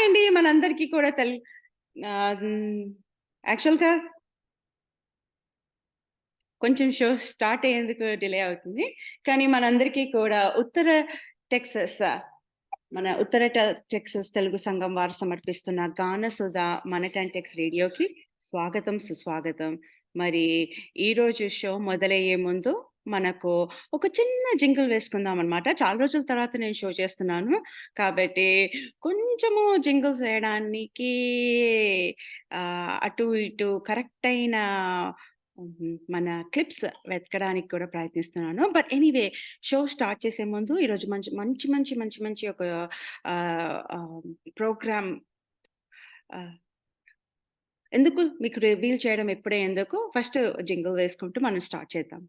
అండి మనందరికీ కూడా యాక్చువల్‌గా కొంచెం షో స్టార్ట్ అయ్యేందుకు డిలే అవుతుంది. కానీ మనందరికీ కూడా టెక్సాస్ టెక్సాస్ తెలుగు సంఘం వారు సమర్పిస్తున్న గానసుధ మన టెక్స్ రేడియోకి స్వాగతం, సుస్వాగతం. మరి ఈరోజు షో మొదలయ్యే ముందు మనకు ఒక చిన్న జింగిల్ వేసుకుందామనమాట. చాలా రోజుల తర్వాత నేను షో చేస్తున్నాను. కాబట్టి కొంచెము జింగిల్స్ వేయడానికి అటు ఇటు కరెక్ట్ అయిన మన క్లిప్స్ వెతకడానికి కూడా ప్రయత్నిస్తున్నాను. బట్ ఎనీవే షో స్టార్ట్ చేసే ముందు ఈరోజు మంచి ఒక ప్రోగ్రామ్ ఎందుకు మీకు రివీల్ చేయడం ఇప్పుడే ఎందుకు? ఫస్ట్ జింగిల్ వేసుకుంటూ మనం స్టార్ట్ చేద్దాం.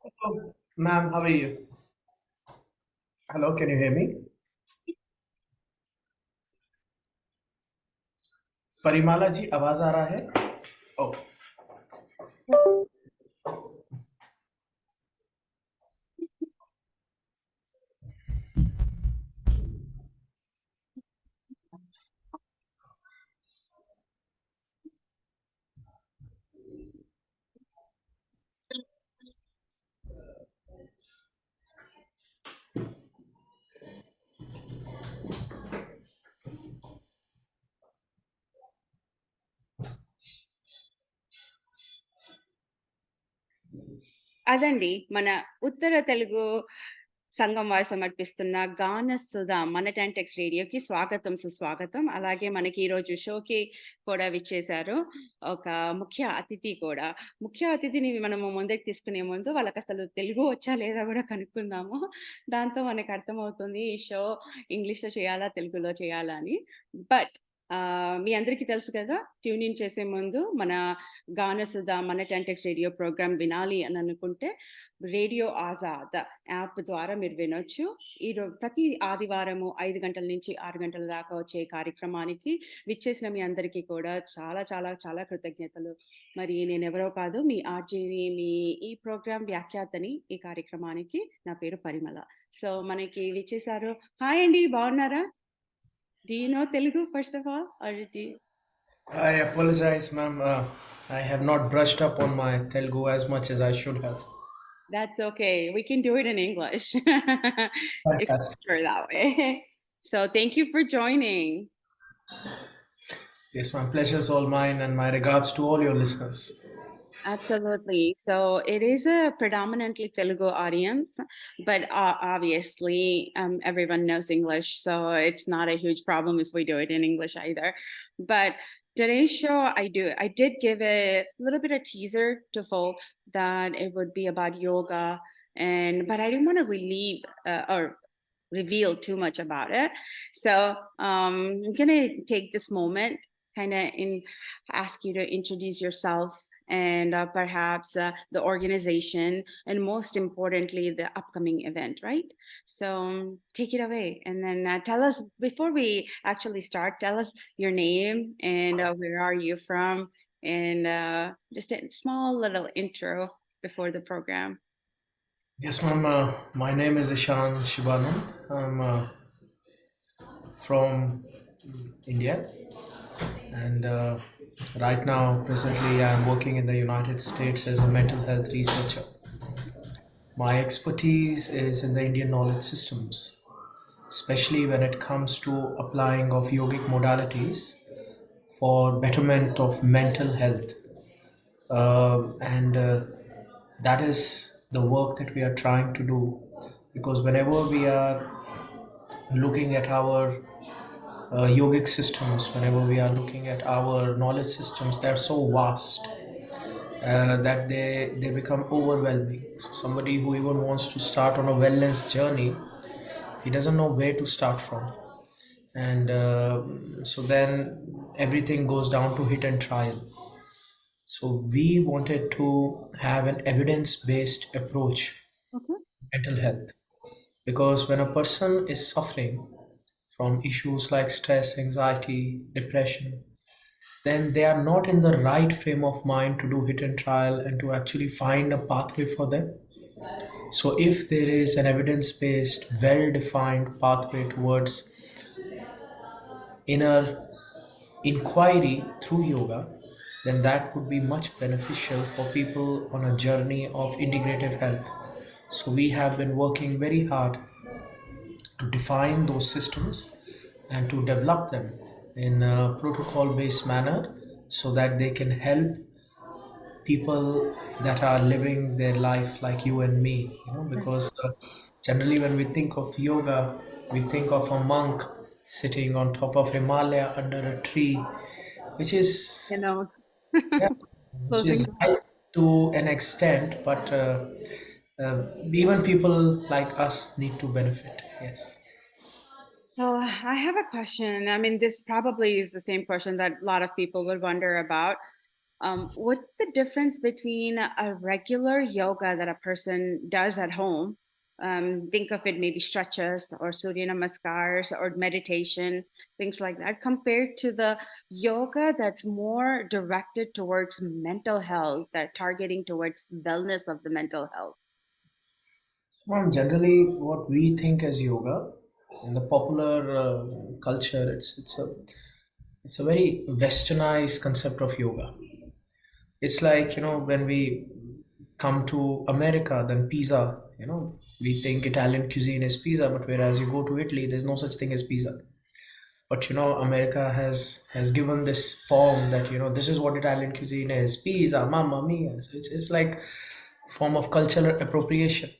Hello, ma'am, how are you? Hello, can you hear me? Parimala जी आवाज आ रहा है? Oh, అదండి మన ఉత్తర తెలుగు సంఘం వారు సమర్పిస్తున్న గానసుధ మన టెక్స్ రేడియోకి స్వాగతం, సుస్వాగతం. అలాగే మనకి ఈరోజు షోకి కూడా విచ్చేశారు ఒక ముఖ్య అతిథి కూడా. ముఖ్య అతిథిని మనము ముందుకు తీసుకునే ముందు వాళ్ళకసలు తెలుగు వచ్చా లేదా కూడా కనుక్కుందాము. దాంతో మనకు అర్థమవుతుంది ఈ షో ఇంగ్లీష్‌లో చేయాలా? తెలుగులో చేయాలా అని. బట్ మీ అందరికీ తెలుసు కదా! ట్యూన్ ఇన్ చేసే ముందు మన గానసుధ మన టెక్స్ రేడియో ప్రోగ్రామ్ వినాలి అని అనుకుంటే రేడియో ఆజాద్ యాప్ ద్వారా మీరు వినొచ్చు. ప్రతి ఆదివారము 5 గంటల నుంచి 6 గంటల దాకా వచ్చే కార్యక్రమానికి విచ్చేసిన మీ అందరికీ కూడా చాలా కృతజ్ఞతలు. మరి నేనెవరో కాదు మీ ఆర్‌జేని, మీ ఈ ప్రోగ్రామ్ వ్యాఖ్యాతని ఈ కార్యక్రమానికి. నా పేరు పరిమళ. సో, మనకి విచ్చేశారు. హాయ్ అండి. బాగున్నారా? Do you know Telugu first of all? Or I apologize, ma'am. I have not brushed up on my Telugu as much as I should have. That's okay. We can do it in English. If you Fantastic. prefer that way. So thank you for joining. Yes, my pleasure is all mine, and my regards to all your listeners. Absolutely. So it is a predominantly Telugu audience, but obviously everyone knows English, so it's not a huge problem if we do it in English either. But today's show, I did give a little bit of teaser to folks that it would be about yoga, but I didn't want to or reveal too much about it. So I'm gonna take this moment, kind of ask you to introduce yourself and perhaps the organization, and most importantly, the upcoming event, right? So take it away, and then tell us, before we actually start, tell us your name and where are you from, and just a small little intro before the program. Yes, ma'am. My name is Ishan Shivanand. I'm from India, and right now, presently, I'm working in the United States as a mental health researcher. My expertise is in the Indian knowledge systems, especially when it comes to applying of yogic modalities for betterment of mental health. And that is the work that we are trying to do, because whenever we are looking at our yogic systems, whenever we are looking at our knowledge systems, they're so vast that they become overwhelming. So somebody who even wants to start on a wellness journey He doesn't know where to start from. And so then everything goes down to hit and trial. So we wanted to have an evidence-based approach Okay. to mental health, because when a person is suffering from issues like stress, anxiety, depression, then they are not in the right frame of mind to do hit and trial and to actually find a pathway for them. So if there is an evidence-based, well-defined pathway towards inner inquiry through yoga, then that would be much beneficial for people on a journey of integrative health. So we have been working very hard to define those systems and to develop them in a protocol based manner so that they can help people that are living their life like you and me, Right. because generally when we think of yoga, we think of a monk sitting on top of Himalaya under a tree, which is, You know, yeah, which closing is the. right to an extent, but even people like us need to benefit. Yes. So I have a question. I mean, this probably is the same question that a lot of people would wonder about. What's the difference between a regular yoga that a person does at home? Think of it maybe stretches or Surya Namaskars or meditation, things like that, compared to the yoga that's more directed towards mental health, that targeting towards wellness of the mental health. Well, generally, what we think as yoga in the popular culture, it's a very westernized concept of yoga. It's like, when we come to America, then pizza. We think Italian cuisine is pizza, but whereas you go to Italy, there's no such thing as pizza. But America has given this form that this is what Italian cuisine is: pizza, mamma mia. So it's like form of cultural appropriation.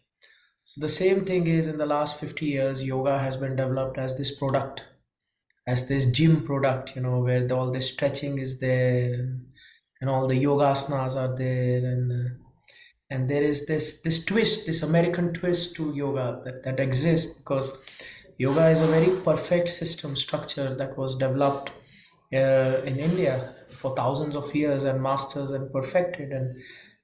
So the same thing is, in the last 50 years, yoga has been developed as this product, as this gym product, where all the stretching is there, and all the yoga asanas are there, and there is this twist, this American twist to yoga that exists, because yoga is a very perfect system structure that was developed in India for thousands of years and masters and perfected,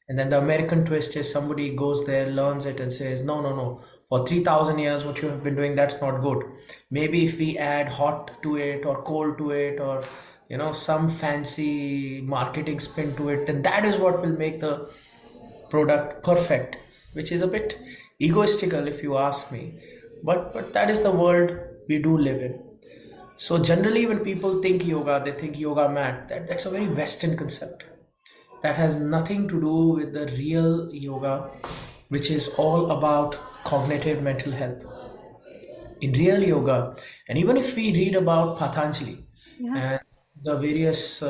and then the American twist is somebody goes there, learns it, and says, no, no, no. For 3,000 years, what you have been doing, that's not good. Maybe if we add hot to it or cold to it, or some fancy marketing spin to it, then that is what will make the product perfect, which is a bit egoistical if you ask me. But that is the world we do live in. So generally when people think yoga, they think yoga mat. That's a very Western concept. That has nothing to do with the real yoga, which is all about cognitive mental health. In real yoga, and even if we read about Patanjali Yeah. and the various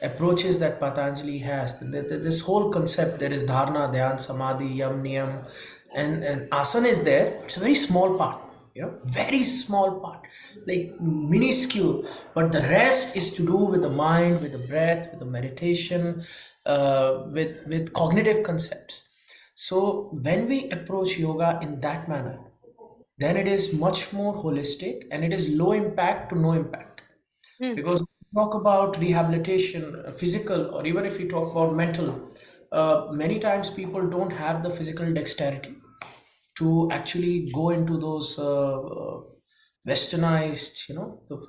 approaches that Patanjali has, this whole concept, there is dharana, dhyan, samadhi, yam, niyam, and asana is there. It's a very small part, very small part, like minuscule, but the rest is to do with the mind, with the breath, with the meditation, with cognitive concepts. So when we approach yoga in that manner, then it is much more holistic and it is low impact to no impact. Mm. Because we talk about rehabilitation, physical, or even if we talk about mental, many times people don't have the physical dexterity to actually go into those westernized,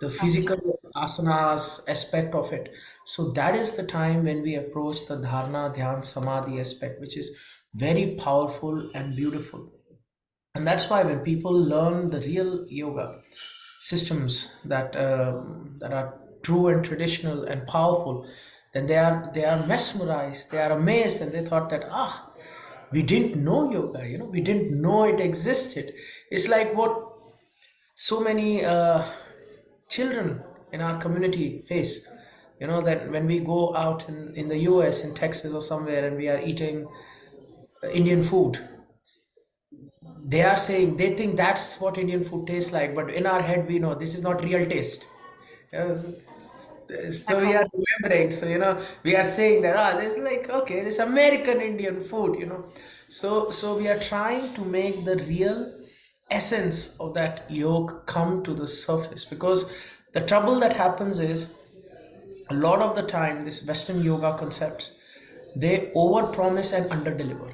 the physical Practice. asanas aspect of it. So that is the time when we approach the dharana, dhyan, samadhi aspect, which is very powerful and beautiful. And that's why when people learn the real yoga systems that are true and traditional and powerful, then they are mesmerized, they are amazed, and they thought that, we didn't know yoga, we didn't know it existed. It's like what so many children in our community face, that when we go out in the US, in Texas or somewhere, and we are eating Indian food, they are saying they think that's what Indian food tastes like, but in our head we know this is not real taste. Uh, so we Echo. are remembering. So we are saying that there's like, okay, this American Indian food. So we are trying to make the real essence of that yoke come to the surface. Because the trouble that happens is, a lot of the time this Western yoga concepts, they over promise and under deliver.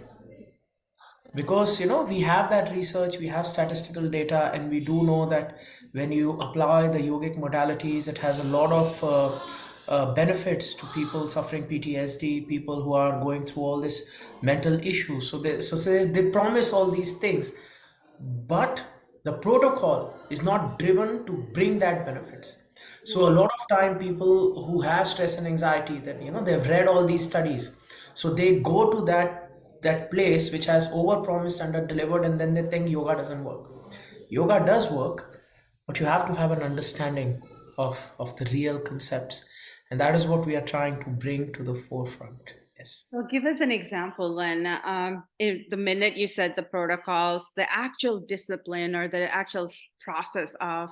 Because we have that research, we have statistical data, and we do know that when you apply the yogic modalities, it has a lot of benefits to people suffering PTSD, people who are going through all this mental issues. So they promise all these things, but the protocol is not driven to bring that benefits. So a lot of time people who have stress and anxiety, that they've read all these studies, so they go to that place which has over promised under delivered, and then they think yoga doesn't work. Yoga does work, but you have to have an understanding of the real concepts, and that is what we are trying to bring to the forefront. Yes. So give us an example then. The minute you said the protocols, the actual discipline or the actual process of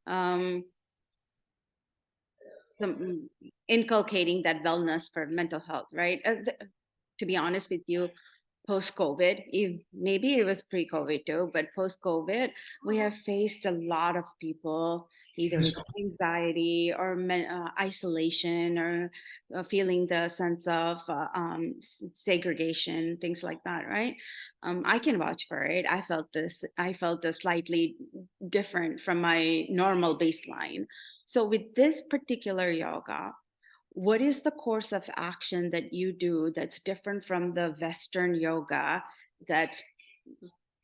um, inculcating that wellness for mental health, right? To be honest with you, post COVID, maybe it was pre COVID too, but post COVID, we have faced a lot of people either with Yes. anxiety or isolation or feeling the sense of segregation, things like that, right? I can vouch for it. I felt this slightly different from my normal baseline. So with this particular yoga, what is the course of action that you do that's different from the Western yoga that's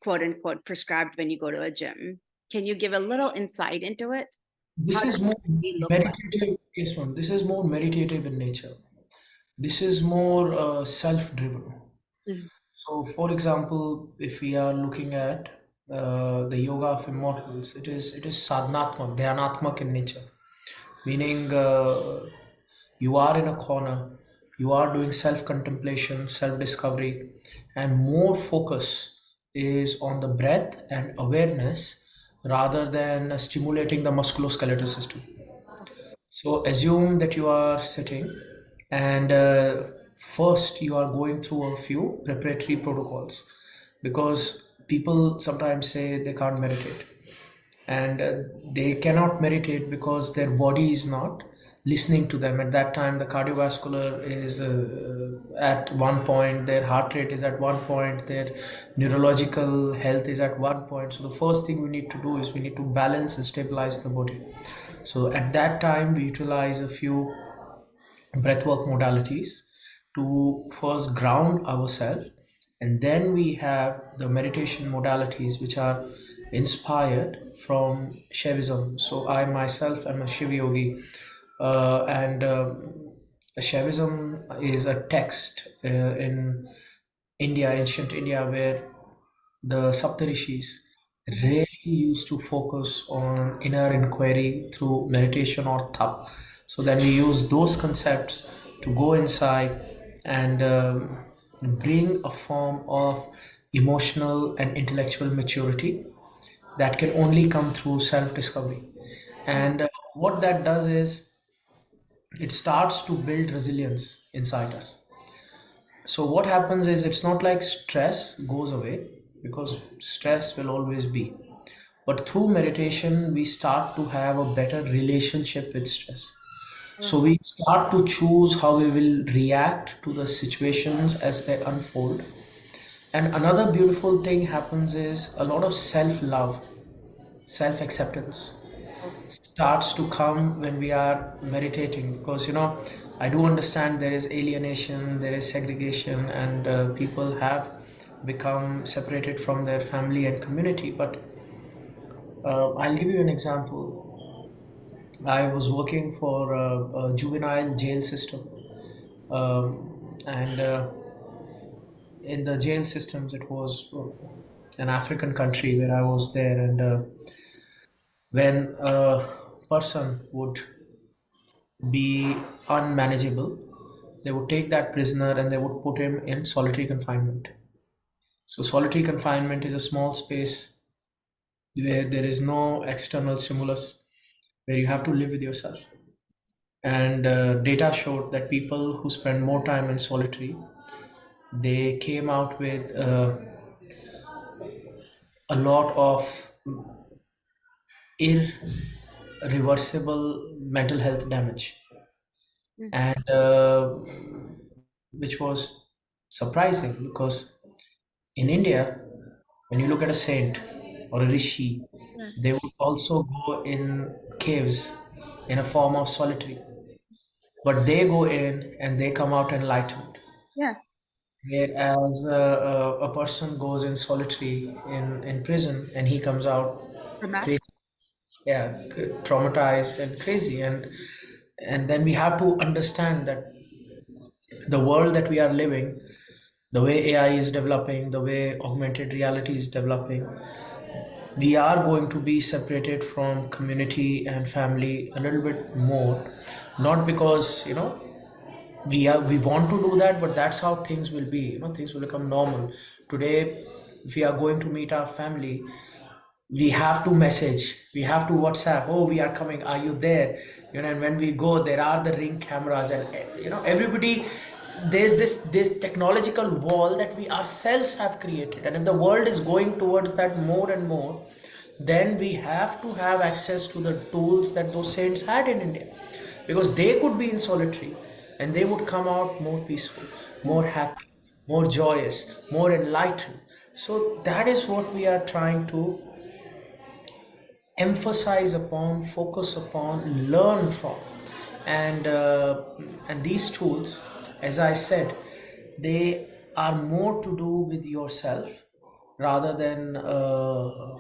quote unquote prescribed when you go to a gym? Can you give a little insight into it? How This does is more it look like? meditative. Yes, ma'am. This is more meditative in nature. This is more self-driven. Mhm. So, for example, if we are looking at the yoga of immortals, it is sadhanatmak, dhyanatmak in nature, meaning you are in a corner, you are doing self-contemplation, self-discovery, and more focus is on the breath and awareness rather than stimulating the musculoskeletal system. So assume that you are sitting, and first you are going through a few preparatory protocols, because people sometimes say they can't meditate, and they cannot meditate because their body is not listening to them. At that time the cardiovascular is at one point, their heart rate is at one point, their neurological health is at one point. So the first thing we need to do is we need to balance and stabilize the body. So at that time we utilize a few breathwork modalities to first ground ourselves, and then we have the meditation modalities which are inspired from Shaivism. So I myself am a Shiv yogi, and Shaivism is a text in India, ancient India, where the Saptarishis really used to focus on inner inquiry through meditation or tap. So then we use those concepts to go inside and bring a form of emotional and intellectual maturity that can only come through self discovery. And what that does is it starts to build resilience inside us. So what happens is, it's not like stress goes away, because stress will always be. But through meditation, we start to have a better relationship with stress. So we start to choose how we will react to the situations as they unfold. And another beautiful thing happens is a lot of self love, self acceptance starts to come when we are meditating, because I do understand there is alienation, there is segregation, and people have become separated from their family and community. But I'll give you an example. I was working for a juvenile jail system, and in the jail systems it was an African country where I was there. And when a person would be unmanageable, they would take that prisoner and they would put him in solitary confinement. So, solitary confinement is a small space where there is no external stimulus, where you have to live with yourself. And data showed that people who spend more time in solitary, they came out with a lot of irreversible mental health damage, Mm, and which was surprising because in India, when you look at a saint or a rishi, yeah, they would also go in caves in a form of solitary, but they go in and they come out enlightened. yeah, Whereas a person goes in solitary in prison and he comes out dramatic. crazy, yeah, traumatized and crazy, and then we have to understand that the world that we are living, the way AI is developing, the way augmented reality is developing, we are going to be separated from community and family a little bit more, not because we want to do that, but that's how things will be. Things will become normal. Today, if we are going to meet our family, we have to message, we have to WhatsApp, oh, we are coming, are you there? And when we go, there are the ring cameras, and everybody, there's this technological wall that we ourselves have created, and if the world is going towards that more and more, then we have to have access to the tools that those saints had in India, because they could be in solitary and they would come out more peaceful, Yeah. more happy, more joyous, more enlightened. So that is what we are trying to emphasize upon, focus upon, learn from. And these tools, as I said, they are more to do with yourself rather than a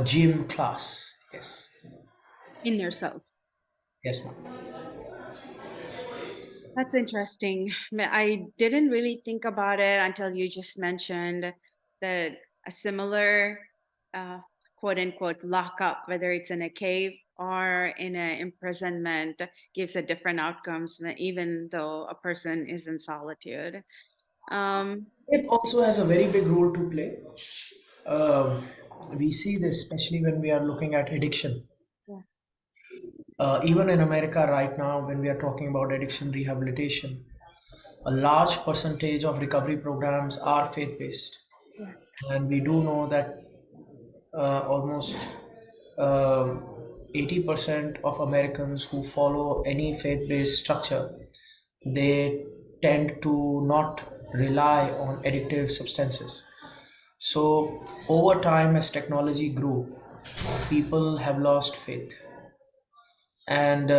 gym class. Yes. In yourself. Yes, ma'am. That's interesting. I didn't really think about it until you just mentioned that a similar uh, quote unquote lockup, whether it's in a cave or in an imprisonment, gives a different outcomes, even though a person is in solitude. Um, It also has a very big role to play. Um we see this especially when we are looking at addiction. yeah, Even in America right now, when we are talking about addiction rehabilitation, a large percentage of recovery programs are faith based. yeah, And we do know that almost 80% of Americans who follow any faith based structure, they tend to not rely on addictive substances. So, over time, as technology grew, people have lost faith. And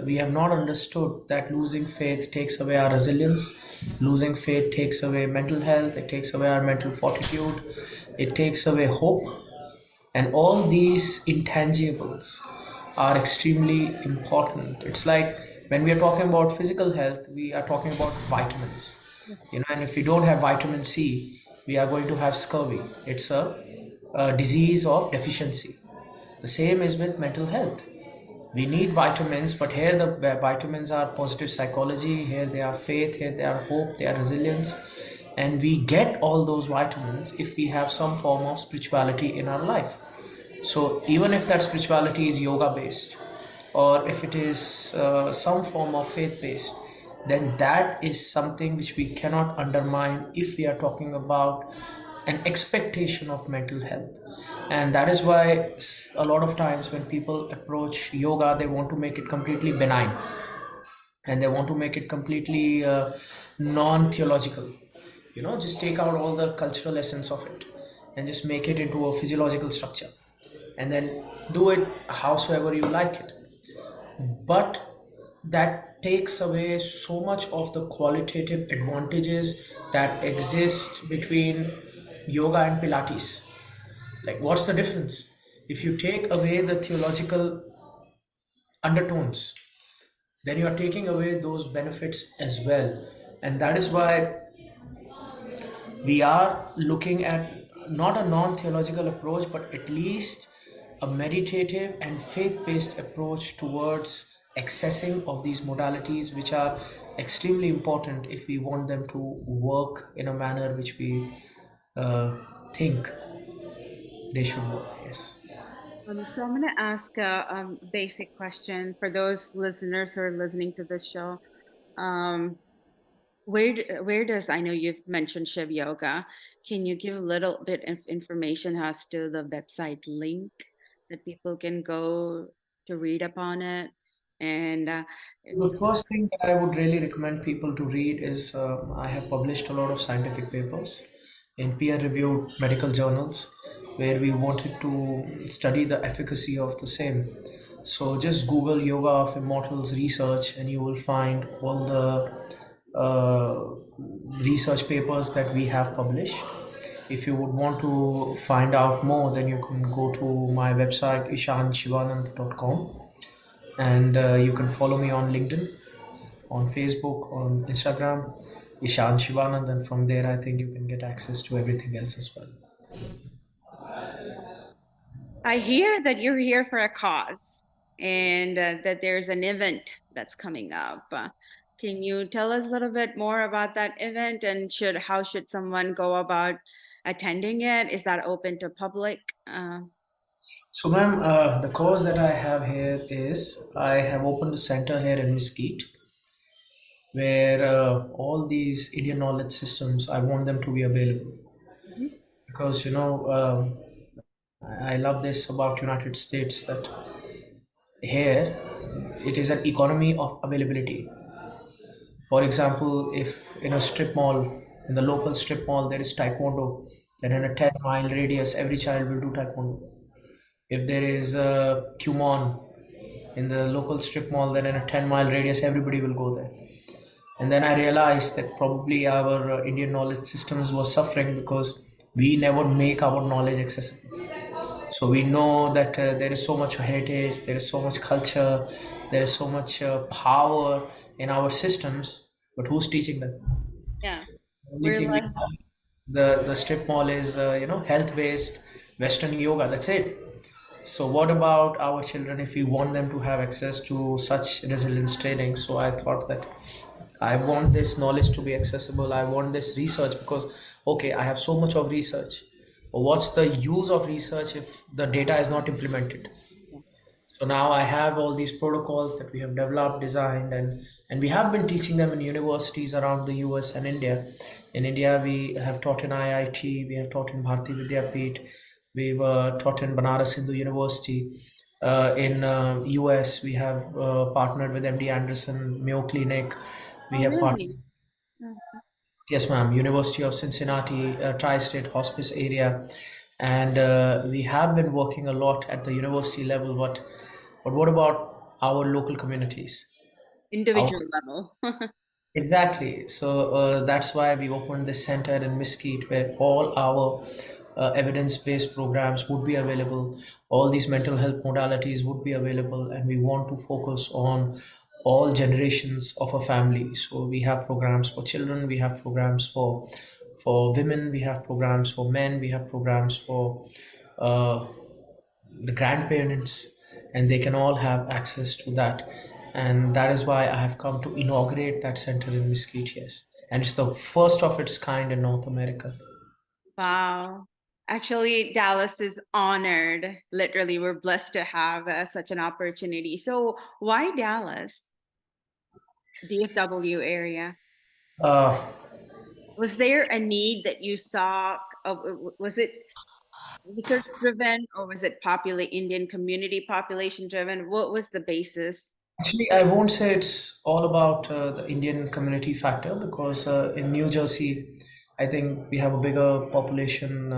we have not understood that losing faith takes away our resilience. Losing faith takes away mental health, it takes away our mental fortitude, it takes away hope. And all these intangibles are extremely important. It's like when we are talking about physical health, we are talking about vitamins. yeah. And if we don't have vitamin C, we are going to have scurvy. It's a disease of deficiency. The same is with mental health. We need vitamins, but here the vitamins are positive psychology, here they are faith, here they are hope, they are resilience. And we get all those vitamins if we have some form of spirituality in our life. So even if that spirituality is yoga based, or if it is some form of faith based, then that is something which we cannot undermine if we are talking about an expectation of mental health. And that is why a lot of times when people approach yoga, they want to make it completely benign, and they want to make it completely non-theological. Just take out all the cultural essence of it and just make it into a physiological structure, and then do it howsoever you like it. But that takes away so much of the qualitative advantages that exist between yoga and Pilates. Like, what's the difference? If you take away the theological undertones, then you are taking away those benefits as well. And that is why we are looking at not a non theological approach, but at least a meditative and faith based approach towards accessing of these modalities, which are extremely important if we want them to work in a manner which we think they should work. Yes. So I'm going to ask a basic question for those listeners who are listening to this show. Um, Where does I know you've mentioned Shiv Yoga. Can you give a little bit of information as to the website link that people can go to read upon it? And The first thing that I would really recommend people to read is I have published a lot of scientific papers in peer reviewed medical journals where we wanted to study the efficacy of the same. So just Google Yoga of Immortals research and you will find all the research papers that we have published. If you would want to find out more, then you can go to my website ishanshivanand.com and you can follow me on LinkedIn, on Facebook, on Instagram, Ishan Shivanand, and from there I think you can get access to everything else as well. I hear that you're here for a cause and that there's an event that's coming up. Can you tell us a little bit more about that event and should how should someone go about attending it? Is that open to public? So, ma'am, the cause that I have here is I have opened a center here in Mesquite where all these Indian knowledge systems I want them to be available Mhm. because I love this about United States that here it is an economy of availability. For example, if in a strip mall, in the local strip mall, there is taekwondo, then in a 10-mile radius, every child will do taekwondo. If there is a Kumon in the local strip mall, then in a 10-mile radius, everybody will go there. And then I realized that probably our Indian knowledge systems was suffering because we never make our knowledge accessible. So we know that there is so much heritage, there is so much culture, there is so much power in our systems, but who's teaching them? Yeah. Only We're thing we like have, the strip mall is health based Western yoga. That's it. So what about our children if we want them to have access to such resilience training? So I thought that I want this knowledge to be accessible. I want this research because okay, I have so much of research. But what's the use of research if the data is not implemented? yeah. So now I have all these protocols that we have developed, designed, and we have been teaching them in universities around the US and India. In India, we have taught in IIT, we have taught in Bharati Vidyapeeth, we've taught in Banaras Hindu University. In US, we have partnered with MD Anderson, Mayo Clinic. We Oh, have really? partnered, Oh, yes, ma'am, University of Cincinnati, Tri-State Hospice area, and we have been working a lot at the university level. But what about our local communities? Our individual level. Exactly. So that's why we opened this center in Mesquite where all our evidence-based programs would be available. All these mental health modalities would be available, and we want to focus on all generations of a family. So we have programs for children, we have programs for women, we have programs for men, we have programs for uh, the grandparents, and they can all have access to that. And that is why I have come to inaugurate that center in Mesquite, yes. And it's the first of its kind in North America. Wow. Actually, Dallas is honored. Literally, we're blessed to have such an opportunity. So, why Dallas, DFW area? Uh, Was there a need that you saw? Was it research driven or was it Indian community population driven? What was the basis? Actually, I won't say it's all about the Indian community factor because in New Jersey, I think we have a bigger population.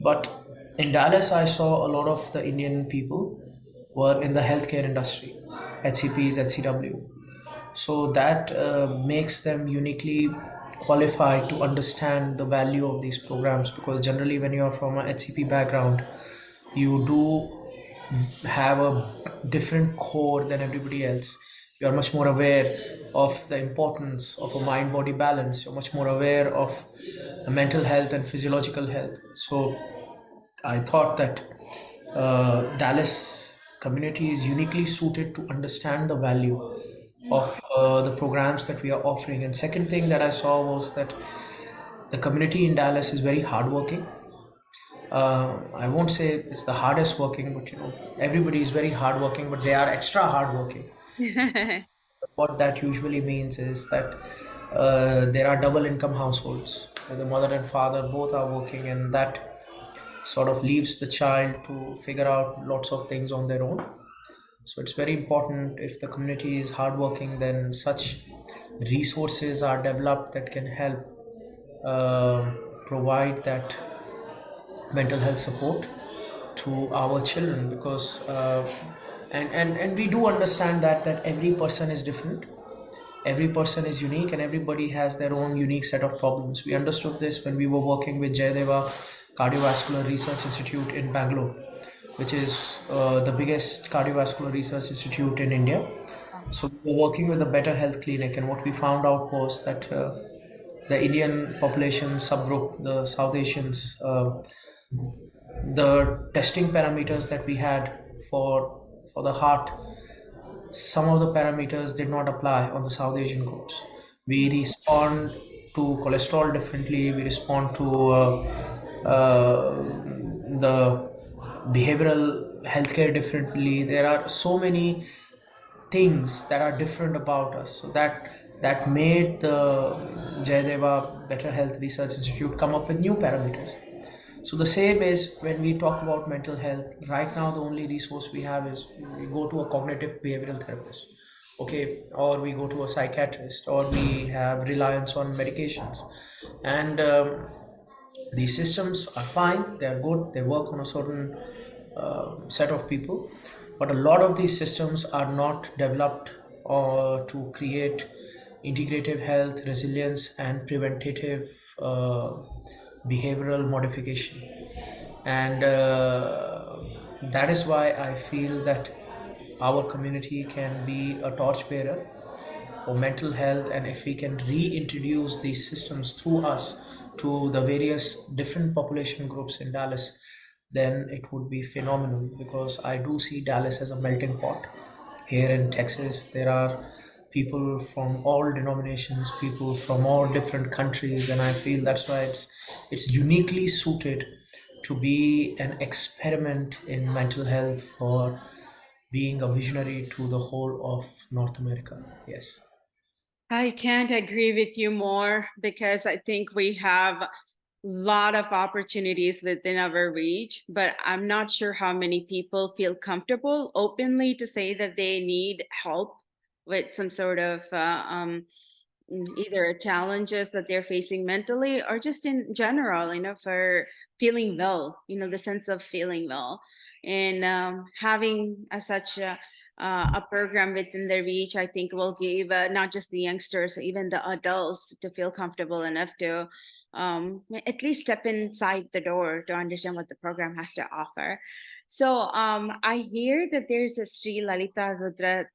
But in Dallas, I saw a lot of the Indian people were in the healthcare industry, HCPs, HCW. So that makes them uniquely qualified to understand the value of these programs because generally, when you are from a HCP background, you do have a different core than everybody else. You are much more aware of the importance of a mind body balance. You're much more aware of mental health and physiological health. So I thought that Dallas community is uniquely suited to understand the value of the programs that we are offering. And second thing that I saw was that the community in Dallas is very hardworking. I won't say it's the hardest working, but everybody is very hardworking, but they are extra hardworking. What that usually means is that there are double income households where the mother and father both are working, and that sort of leaves the child to figure out lots of things on their own. So it's very important, if the community is hardworking, then such resources are developed that can help provide that mental health support to our children, because and we do understand that every person is different, every person is unique, and everybody has their own unique set of problems. We understood this when we were working with Jayadeva Cardiovascular Research Institute in Bangalore, which is the biggest cardiovascular research institute in India. Oh, So we were working with a Better Health Clinic, and what we found out was that the Indian population subgroup, the South Asians, the testing parameters that we had for the heart, some of the parameters did not apply on the South Asian groups. We respond to cholesterol differently. We respond to the behavioral healthcare differently. There are so many things that are different about us. So that made the Jayadeva Better Health Research Institute come up with new parameters. So the same is when we talk about mental health. Right now, the only resource we have is we go to a cognitive behavioral therapist, okay, or we go to a psychiatrist, or we have reliance on medications, and these systems are fine, they are good, they work on a certain set of people, but a lot of these systems are not developed to create integrative health, resilience, and preventative behavioral modification. And that is why I feel that our community can be a torchbearer for mental health, and if we can reintroduce these systems through us to the various different population groups in Dallas, then it would be phenomenal, because I do see Dallas as a melting pot. Here in Texas, there are people from all denominations, people from all different countries, and I feel that's why it's uniquely suited to be an experiment in mental health, for being a visionary to the whole of North America. Yes. I can't agree with you more because I think we have a lot of opportunities within our reach, but I'm not sure how many people feel comfortable openly to say that they need help with some sort of either challenges that they're facing mentally or just in general, for feeling well, the sense of feeling well. And having such a program within their reach, I think will give not just the youngsters, even the adults to feel comfortable enough to at least step inside the door to understand what the program has to offer. So I hear that there's a Sri Lalita Rudra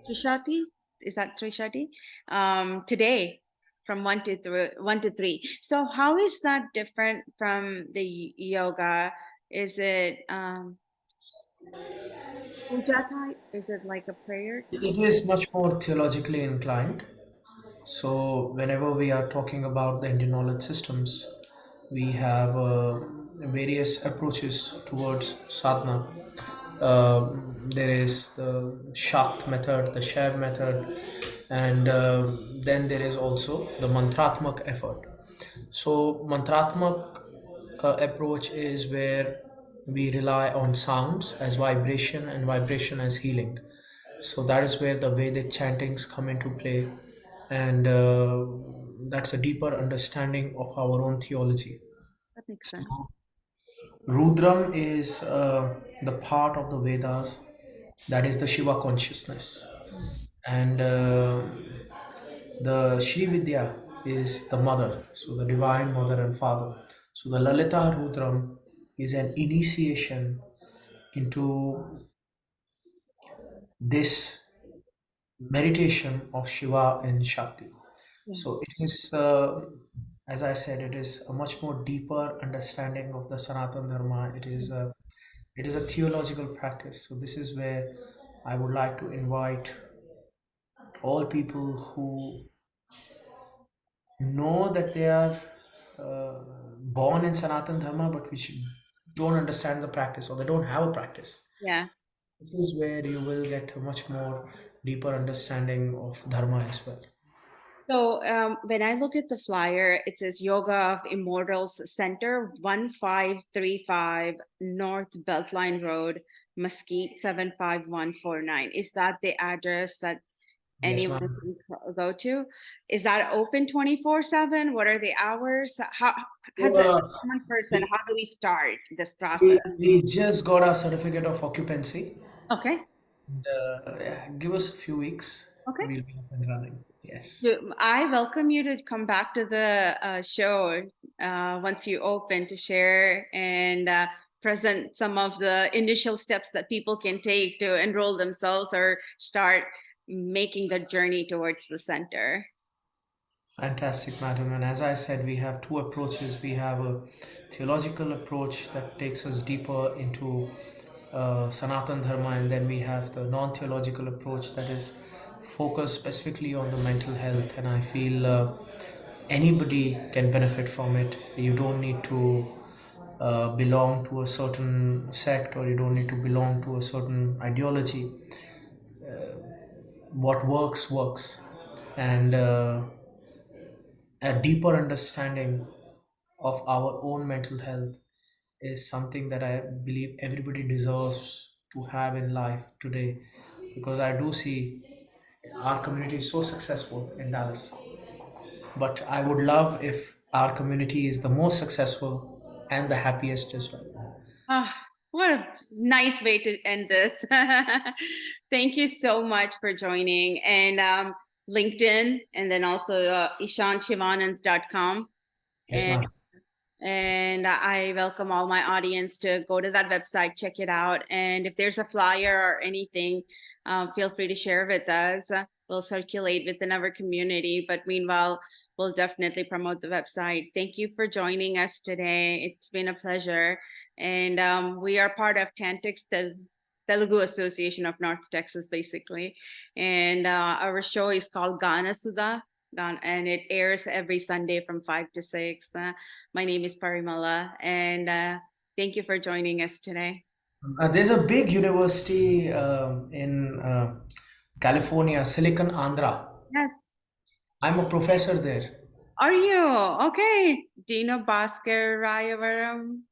Trishati, is that Trishati? Today from 1 to 3. So how is that different from the yoga? Is it puja type? Is it like a prayer It type? is much more theologically inclined. So, whenever we are talking about the Indian knowledge systems, we have various approaches towards sadhana. There is the Shakt method, the Shaiv method, and then there is also the mantratmak effort. So, mantratmak approach is where we rely on sounds as vibration and vibration as healing. So that is where the Vedic chantings come into play, and that's a deeper understanding of our own theology. That makes So, sense. Rudram is the part of the Vedas that is the Shiva consciousness, Mm. and the Shri Vidya is the mother, so the divine mother and father. So the Lalita Rudram is an initiation into this meditation of Shiva and Shakti. Yeah. So it is, as I said, it is a much more deeper understanding of the Sanatan Dharma. It is a theological practice. So this is where I would like to invite all people who know that they are born in Sanatan Dharma, but which don't understand the practice, or they don't have a practice. Yeah. This is where you will get a much more deeper understanding of dharma as well. So when I look at the flyer, it says Yoga of Immortals Center, 1535 North Beltline Road, Mesquite 75149. Is that the address that Yes, anyone ma'am. can go to? Is that open 24/7? What are the hours? How, So, as a common person, we, how do we start this process? we just got our certificate of occupancy. Okay. And, yeah, give us a few weeks, Okay. we'll be up and running. Yes. I welcome you to come back to the show once you open to share and present some of the initial steps that people can take to enroll themselves or start making the journey towards the center. Fantastic, madam. And as I said, we have two approaches. We have a theological approach that takes us deeper into Sanatan Dharma, and then we have the non theological approach that is focused specifically on the mental health. And I feel anybody can benefit from it. You don't need to belong to a certain sect, or you don't need to belong to a certain ideology. What works, works. And a deeper understanding of our own mental health is something that I believe everybody deserves to have in life today, because I do see our community is so successful in Dallas. But I would love if our community is the most successful and the happiest as well. Ah, what a nice way to end this. Thank you so much for joining. And LinkedIn, and then also ishanshivanand.com. Yes, ma'am. And I welcome all my audience to go to that website, check it out. And if there's a flyer or anything, feel free to share with us. We'll circulate within our community. But meanwhile, we'll definitely promote the website. Thank you for joining us today. It's been a pleasure. And we are part of Tantix, the Telugu Association of North Texas, basically. And our show is called Gana Sudha, and it airs every Sunday from 5 to 6. My name is Parimala, and thank you for joining us today. There's a big university in California, Silicon Andhra. Yes. I'm a professor there. Are you? Okay. Dino Bhaskar Rayavaram.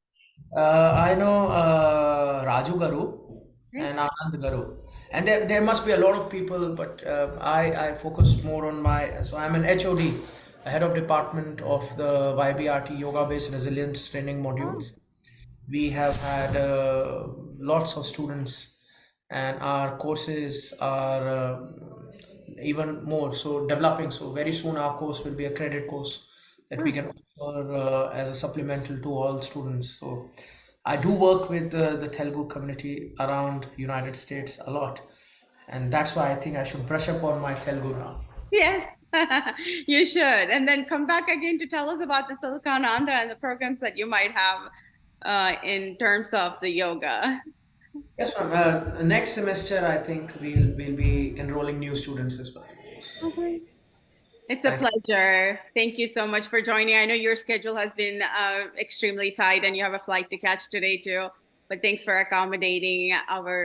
I know Raju Garu Okay. and Anand Garu, and there must be a lot of people, but I focus more on my. So I'm an HOD, a head of department of the YBRT Yoga Based Resilience Training Oh, modules. We have had lots of students, and our courses are even more so developing. So very soon our course will be a credit course that we sure. can offer as a supplemental to all students. So I do work with the Telugu community around United States a lot, and that's why I think I should brush up on my Telugu now. Yes, you should. And then come back again to tell us about the Silicon Andhra and the programs that you might have in terms of the yoga. Yes, ma'am. Next semester, I think we'll be enrolling new students as well. Okay. It's a Thank you. pleasure. Thank you so much for joining. I know your schedule has been extremely tight and you have a flight to catch today too, but thanks for accommodating our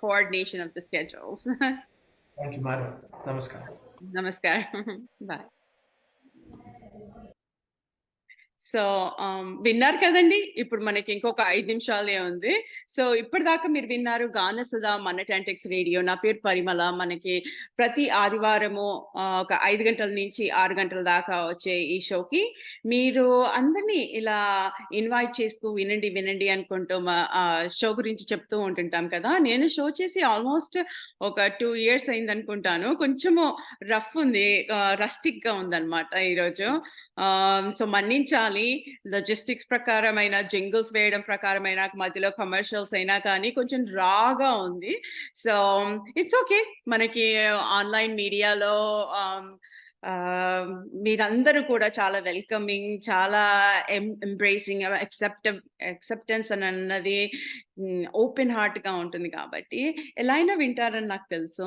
coordination of the schedules. Thank you, madam. Namaskar. Namaskar. Bye. So విన్నారు కదండి. ఇప్పుడు మనకి ఇంకొక 5 నిమిషాలే ఉంది. So ఇప్పటిదాకా మీరు విన్నారు గానసుధ మన టెంటెక్స్ రేడియో. నా పేరు పరిమళ. మనకి ప్రతి ఆదివారము ఒక 5 గంటల నుంచి 6 గంటల దాకా వచ్చే ఈ షోకి మీరు అందరిని ఇలా ఇన్వైట్ చేస్తూ వినండి, వినండి అనుకుంటూ షో గురించి చెప్తూ ఉంటుంటాం కదా! నేను షో చేసి ఆల్‌మోస్ట్ ఒక 2 ఇయర్స్ అయిందనుకుంటాను. కొంచెము రఫ్ ఉంది. రస్టిక్‌గా ఉందన్నమాట ఈరోజు. సో మన్నించాలి. లాజిస్టిక్స్ ప్రకారమైన జింగిల్స్ వేయడం ప్రకారమైన మధ్యలో కమర్షియల్స్ అయినా కానీ కొంచెం రాగా ఉంది. So it's okay. మనకి ఆన్‌లైన్ మీడియాలో ఆహ్, మీరందరూ కూడా చాలా వెల్కమింగ్, చాలా ఎంబ్రేసింగ్, యాక్సెప్టెన్స్ అనన్నది ఓపెన్ హార్ట్‌గా ఉంటుంది కాబట్టి, ఎలా అయినా వింటారని నాకు తెలుసు.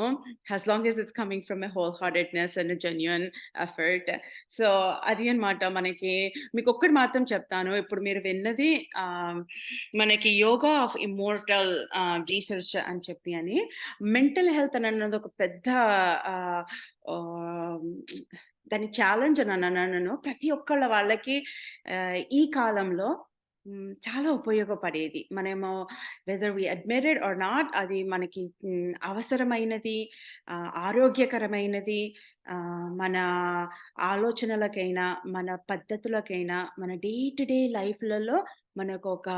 As long as it's coming from a whole heartedness and genuine effort. So, అది అన్నమాట మనకి. మీకొక్కటి మాత్రం చెప్తాను. ఇప్పుడు మీరు విన్నది ఆహ్, మనకి యోగా ఆఫ్ ఇమ్మోర్టల్ రీసెర్చ్ అని చెప్పి అని. మెంటల్ హెల్త్ అనన్నది ఒక పెద్ద ఆహ్, ఆహ్, దాన్ని ఛాలెంజ్ అని అనను. ప్రతి ఒక్కళ్ళ వాళ్ళకి ఈ కాలంలో చాలా ఉపయోగపడేది. మనము whether we admit it or not, అది మనకి అవసరమైనది, ఆరోగ్యకరమైనది, మన ఆలోచనలకైనా, మన పద్ధతులకైనా, మన డే టు డే లైఫ్‌లలో మనకొక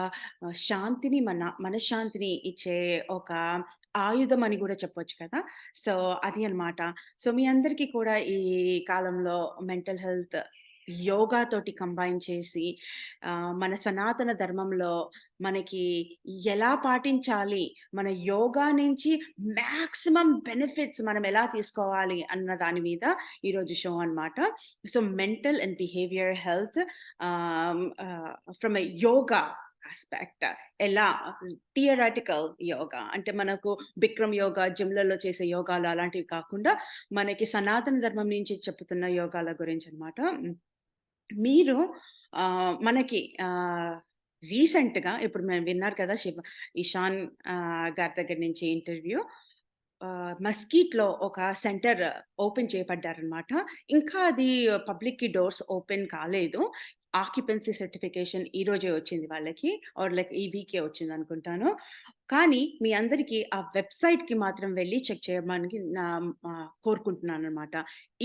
శాంతిని, మనశ్శాంతిని ఇచ్చే ఒక ఆయుధం అని గూడా చెప్పొచ్చు కదా! సో, అది అన్నమాట. సో, మీ అందరికీ కూడా ఈ కాలంలో మెంటల్ హెల్త్ యోగా తోటి కంబైన్ చేసి మన సనాతన ధర్మంలో మనకి ఎలా పాటించాలి, మన యోగా నుంచి మాక్సిమం బెనిఫిట్స్ మనం ఎలా తీసుకోవాలి అన్న దాని మీద ఈరోజు షో అన్నమాట. So, mental and behaviour health from a yoga aspect, ఎలా థియరాటికల్ యోగా అంటే మనకు బిక్రమ్ యోగా, జిమ్‌లలో చేసే యోగాలు అలాంటివి కాకుండా, మనకి సనాతన ధర్మం నుంచి చెప్పుతున్న యోగాల గురించనమాట. మీరు మనకి రీసెంట్‌గా ఇప్పుడు విన్నారు కదా! ఇషాన్ గారి దగ్గర నుంచి ఇంటర్వ్యూ. మస్కీట్‌లో ఒక సెంటర్ ఓపెన్ చేయబడ్డారనమాట. ఇంకా అది పబ్లిక్‌కి డోర్స్ ఓపెన్ కాలేదు. ఆక్యుపెన్సీ సర్టిఫికేషన్ ఈ రోజే వచ్చింది వాళ్ళకి. ఆర్ లైక్ ఈ వీకే వచ్చిందనుకుంటాను. కానీ మీ అందరికీ ఆ వెబ్‌సైట్‌కి మాత్రం వెళ్లి చెక్ చేయమని కోరుకుంటున్నాననమాట.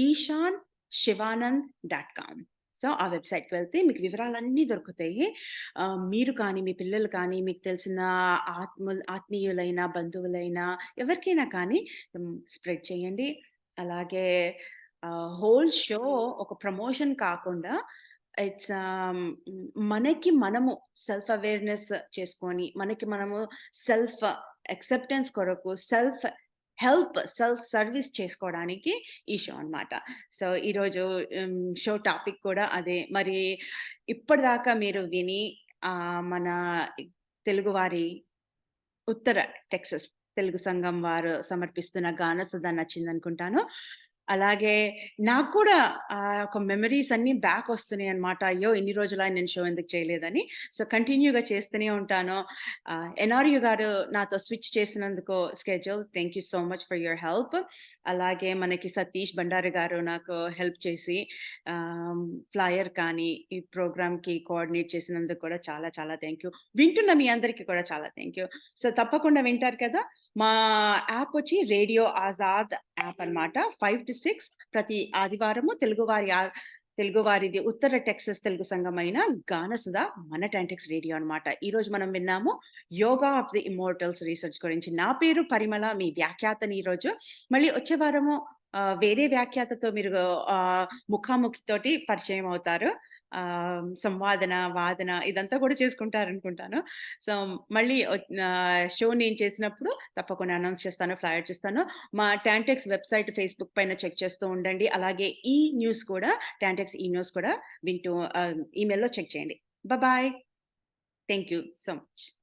ishanshivanand.com. సో, ఆ వెబ్‌సైట్‌కి వెళ్తే మీకు వివరాలన్నీ దొరుకుతాయి. మీరు కానీ, మీ పిల్లలు కానీ, మీకు తెలిసిన ఆత్మీయులైన, బంధువులైన ఎవరికైనా కానీ స్ప్రెడ్ చేయండి. అలాగే హోల్ షో ఒక ప్రమోషన్ కాకుండా ఇట్స్ మనకి మనము సెల్ఫ్ అవేర్‌నెస్ చేసుకొని, మనకి మనము సెల్ఫ్ యాక్సెప్టెన్స్ కొరకు, సెల్ఫ్ సర్విస్ చేసుకోవడానికి ఈ షో అన్నమాట. సో, ఈరోజు షో టాపిక్ కూడా అదే. మరి ఇప్పటిదాకా మీరు విని మన తెలుగువారి ఉత్తర టెక్సస్ తెలుగు సంఘం వారు సమర్పిస్తున్న గానసుధ నచ్చిందనుకుంటాను. అలాగే నాకు కూడా ఒక మెమోరీస్ అన్నీ బ్యాకొస్తున్నాయన్నమాట. అయ్యో! ఇన్ని రోజులా నేను షో ఎందుకు చేయలేదని. సో, కంటిన్యూ‌గా చేస్తూనే ఉంటాను. ఎన్ఆర్‌యు గారు నాతో స్విచ్ చేసినందుకు schedule, thank you so much for your help. అలాగే మనకి సతీష్ బండారు గారు నాకు హెల్ప్ చేసి ఆహ్, ఫ్లైయర్ కానీ, ఈ ప్రోగ్రామ్‌కి కోఆర్డినేట్ చేసినందుకు కూడా చాలా చాలా థాంక్ యూ. వింటున్న మీ అందరికి కూడా చాలా థాంక్ యూ. సో, తప్పకుండా వింటారు కదా! మా యాప్ వచ్చి రేడియో ఆజాద్ యాప్ అన్నమాట. 5-6 ప్రతి ఆదివారము తెలుగువారిది ఉత్తర టెక్సస్ తెలుగు సంఘమైన గానసుధ మన టెంటెక్స్ రేడియో అన్నమాట. ఈరోజు మనం విన్నాము yoga of the immortals research గురించి. నా పేరు పరిమళ, మీ వ్యాఖ్యాతని ఈరోజు. మళ్ళీ వచ్చే వారము వేరే వ్యాఖ్యాతతో మీరు ముఖాముఖితోటి పరిచయం అవుతారు. సంవాదన, వాదన ఇదంతా కూడా చేసుకుంటారనుకుంటాను. సో, మళ్ళీ షో నేను చేసినప్పుడు తప్పకుండా అనౌన్స్ చేస్తాను, ఫ్లైయర్ చేస్తాను. మా టాంటెక్స్ వెబ్‌సైట్, ఫేస్‌బుక్ పైన చెక్ చేస్తూ ఉండండి. అలాగే న్యూస్ కూడా, టాంటెక్స్ న్యూస్ కూడా వింటూ ఈమెయిల్‌లో చెక్ చేయండి. Bye. Thank you so much.